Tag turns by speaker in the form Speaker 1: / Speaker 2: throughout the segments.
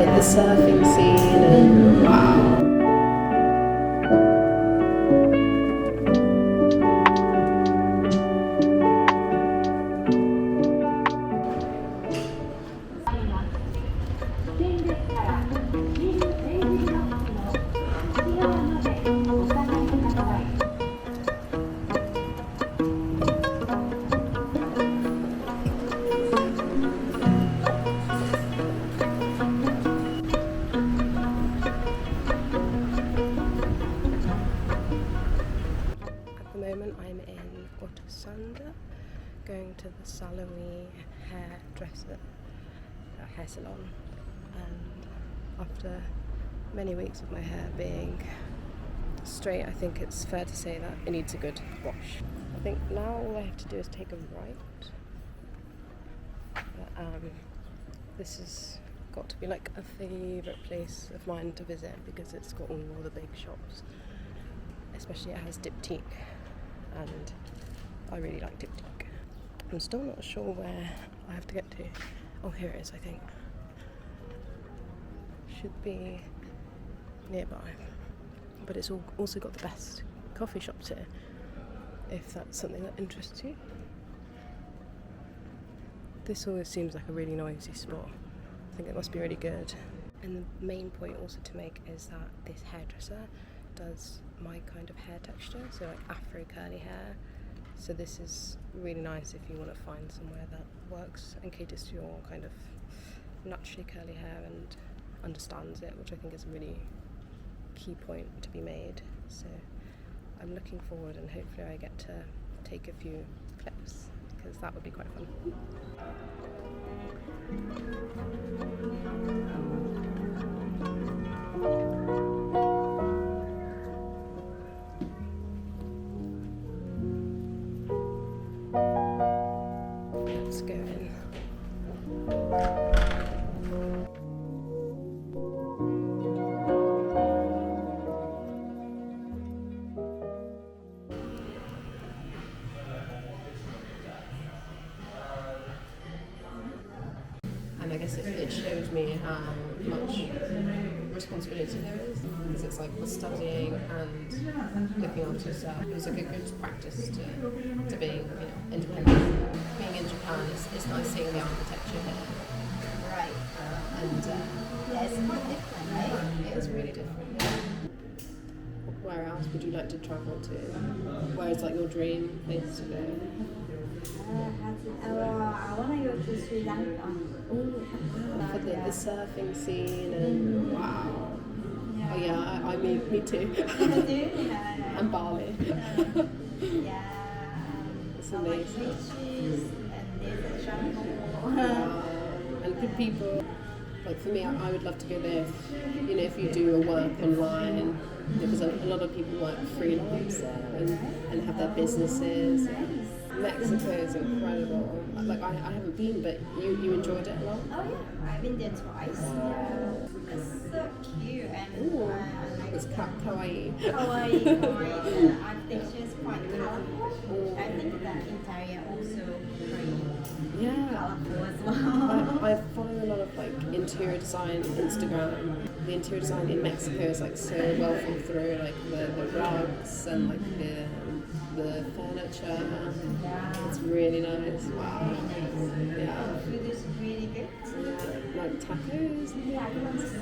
Speaker 1: the surfing scene and wow. I'm in Otosanda, going to the Salawi hairdresser, hair salon, and after many weeks of my hair being straight, I think it's fair to say that it needs a good wash. I think now all I have to do is take a right. But, this has got to be like a favourite place of mine to visit because it's got all the big shops, especially it has diptyque. And I really like diptyque. I'm still not sure where I have to get to. Oh, here it is, I think. Should be nearby. But it's also got the best coffee shops here, if that's something that interests you. This always seems like a really noisy spot. I think it must be really good. And the main point also to make is that this hairdresser does my kind of hair texture, so like afro curly hair. So this is really nice if you want to find somewhere that works and caters to your kind of naturally curly hair and understands it, which I think is a really key point to be made. So I'm looking forward, and hopefully I get to take a few clips because that would be quite fun. Let's go in. And I guess it shows me how much responsibility there is, because it's like studying and looking after yourself. It was like a good practice to being, independent. Being in Japan, it's nice seeing the architecture here.
Speaker 2: Right.
Speaker 1: And
Speaker 2: Yeah, it's quite different, right?
Speaker 1: it is really different. Where else would you like to travel to? Where is like your dream place to go?
Speaker 2: I want to go to Sri Lanka.
Speaker 1: For the surfing scene and wow.
Speaker 2: Yeah.
Speaker 1: Oh yeah, I mean, me too.
Speaker 2: Yeah.
Speaker 1: And Bali.
Speaker 2: Yeah.
Speaker 1: It's
Speaker 2: I like
Speaker 1: amazing.
Speaker 2: beaches and there's a jungle.
Speaker 1: And good people. Like for me, I would love to go there if you do a work online, because a lot of people work freelance there and have their businesses. Mexico is incredible. Like I haven't been, but you enjoyed it a lot?
Speaker 2: Oh yeah, I've been there twice. It's so cute and
Speaker 1: Ooh,
Speaker 2: I like
Speaker 1: it's kawaii.
Speaker 2: Kawaii. I think she's quite colorful. I think the interior also pretty
Speaker 1: Yeah.
Speaker 2: colorful as well.
Speaker 1: I follow a lot of like interior design Instagram. The interior design in Mexico is like so well thought through, like the rugs and like the furniture.
Speaker 2: Yeah.
Speaker 1: It's really nice. Wow. Yeah.
Speaker 2: The food is really good.
Speaker 1: Yeah. Like tacos.
Speaker 2: Yeah, I want to say,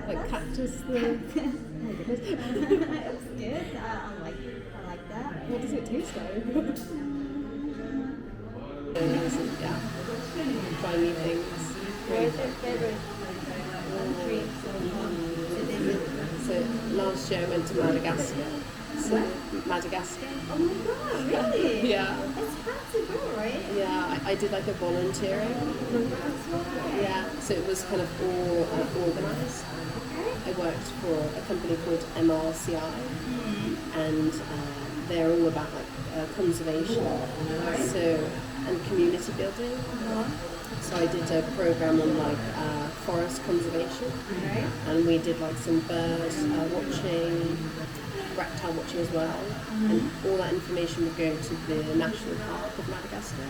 Speaker 1: Like cactus thing. Oh my goodness.
Speaker 2: It's good. I like that.
Speaker 1: What does it taste like? Yeah. Try new things.
Speaker 2: What is your favorite country
Speaker 1: So last year I went to Madagascar. So Madagascar.
Speaker 2: Oh my god, really?
Speaker 1: Yeah.
Speaker 2: It's hard to go, right?
Speaker 1: Yeah, I did like a volunteering program. Yeah, so it was kind of all organised. I worked for a company called MRCI, and they're all about like conservation, and community building. So I did a program on like forest conservation, and we did like some bird watching, reptile watching as well, and all that information would go to the National Park of Madagascar.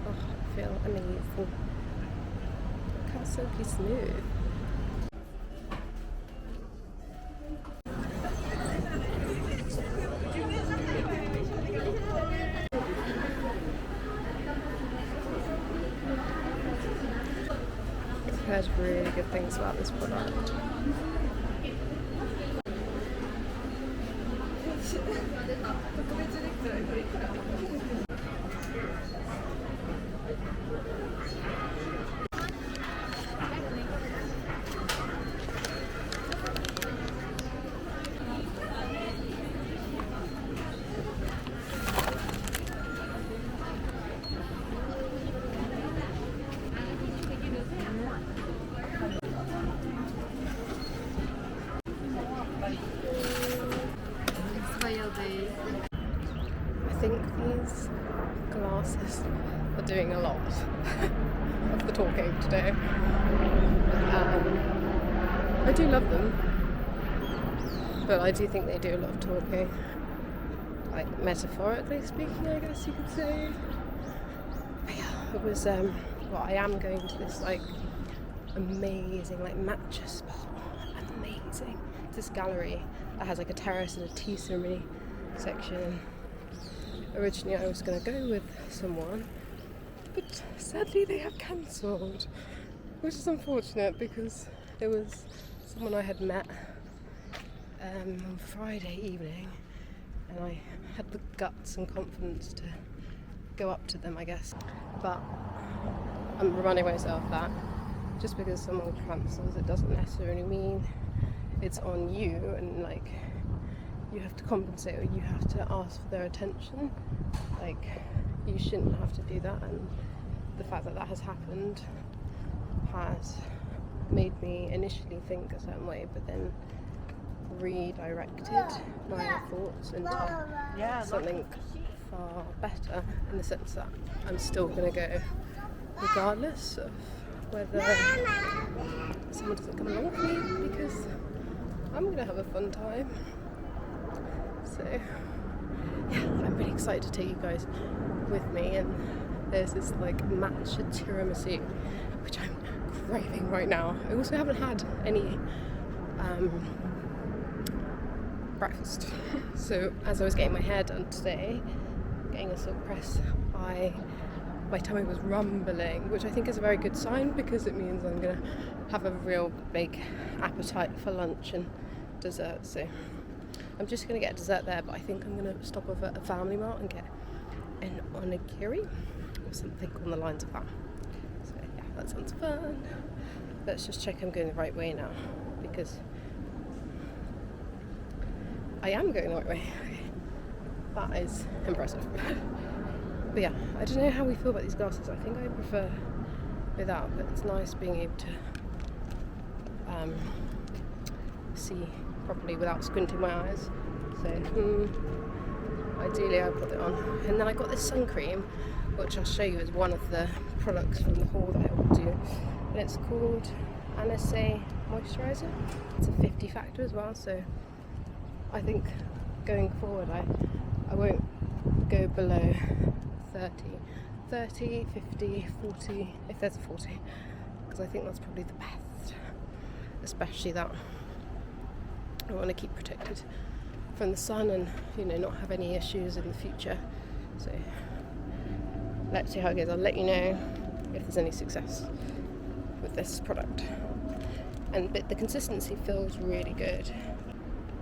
Speaker 1: Oh, I feel amazing. silky smooth. I've heard really good things about this product. I think these glasses are doing a lot of the talking today. I do love them, but I do think they do a lot of talking. Like, metaphorically speaking, I guess you could say. But yeah, it was, well, I am going to this, like, amazing, like, matcha spot. Amazing. It's this gallery that has, like, a terrace and a tea ceremony section. Originally I was going to go with someone, but sadly they have cancelled, which is unfortunate because it was someone I had met on Friday evening, and I had the guts and confidence to go up to them, I guess. But I'm reminding myself that just because someone cancels, it doesn't necessarily mean it's on you, and like you have to compensate or you have to ask for their attention. Like, you shouldn't have to do that, and the fact that that has happened has made me initially think a certain way, but then redirected my thoughts into something far better, in the sense that I'm still going to go regardless of whether someone doesn't come along with me, because I'm going to have a fun time. So yeah, I'm really excited to take you guys with me, and there's this like matcha tiramisu which I'm craving right now. I also haven't had any breakfast. So as I was getting my hair done today, getting a silk press, my tummy was rumbling, which I think is a very good sign, because it means I'm gonna have a real big appetite for lunch and dessert. So I'm just gonna get a dessert there, but I think I'm gonna stop off at a Family Mart and get an onigiri or something on the lines of that. So yeah, that sounds fun. Let's just check I'm going the right way now, because I am going the right way. That is impressive. But yeah, I don't know how we feel about these glasses. I think I prefer without, but it's nice being able to see properly without squinting my eyes. So ideally I put it on. And then I got this sun cream, which I'll show you as one of the products from the haul that I will do. And it's called Anase Moisturiser. It's a 50 factor as well, so I think going forward I won't go below 30, 50, 40, if there's a 40, because I think that's probably the best, especially that I want to keep protected from the sun and, you know, not have any issues in the future. So let's see how it goes. I'll let you know if there's any success with this product. But the consistency feels really good.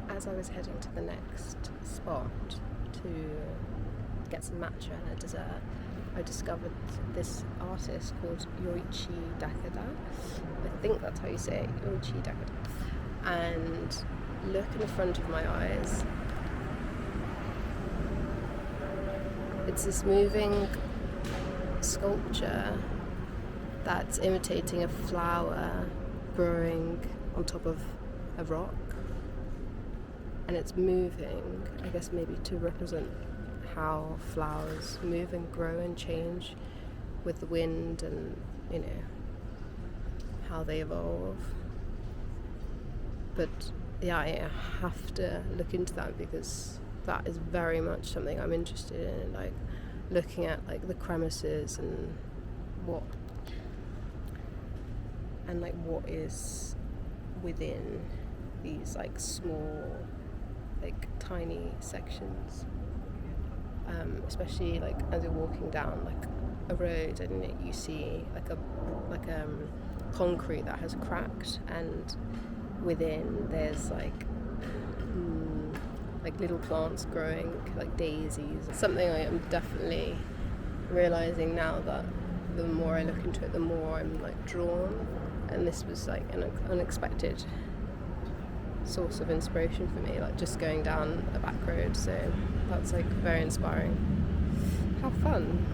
Speaker 1: As I was heading to the next spot to get some matcha and a dessert, I discovered this artist called Yoichi Dakada. I think that's how you say it, Yoichi Dakada. And look in the front of my eyes. It's this moving sculpture that's imitating a flower growing on top of a rock. And it's moving, I guess maybe to represent how flowers move and grow and change with the wind, and, you know, how they evolve. But yeah, I have to look into that, because that is very much something I'm interested in, like looking at like the crevices and what and like what is within these like small, like tiny sections, especially like as you're walking down like a road and you see like concrete that has cracked, and within there's like little plants growing, like daisies. Something I am definitely realizing now that the more I look into it, the more I'm like drawn, and this was like an unexpected source of inspiration for me, like just going down a back road. So that's like very inspiring. Have fun.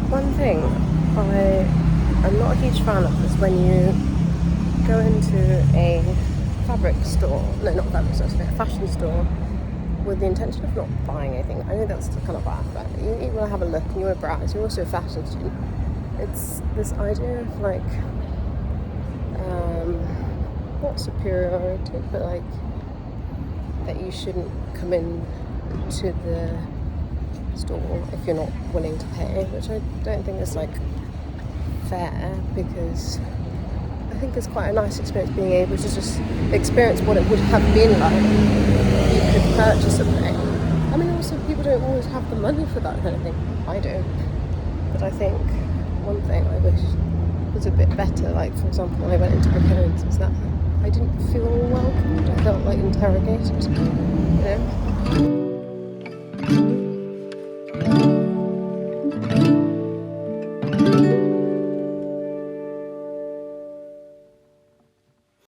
Speaker 1: One thing I'm not a huge fan of is when you go into a fabric store, no, not fabric store, sorry, a fashion store, with the intention of not buying anything. I know that's kind of bad, but you want to have a look and you want to browse. You're also a fashion student. It's this idea of like, not superiority, but like that you shouldn't come in to the store if you're not willing to pay, which I don't think is like fair, because I think it's quite a nice experience being able to just experience what it would have been like if you could purchase something. I mean, also people don't always have the money for that kind of thing. I don't. But I think one thing I wish was a bit better, like for example when I went into Brickhomes, is that I didn't feel welcomed. I felt like interrogated, you know.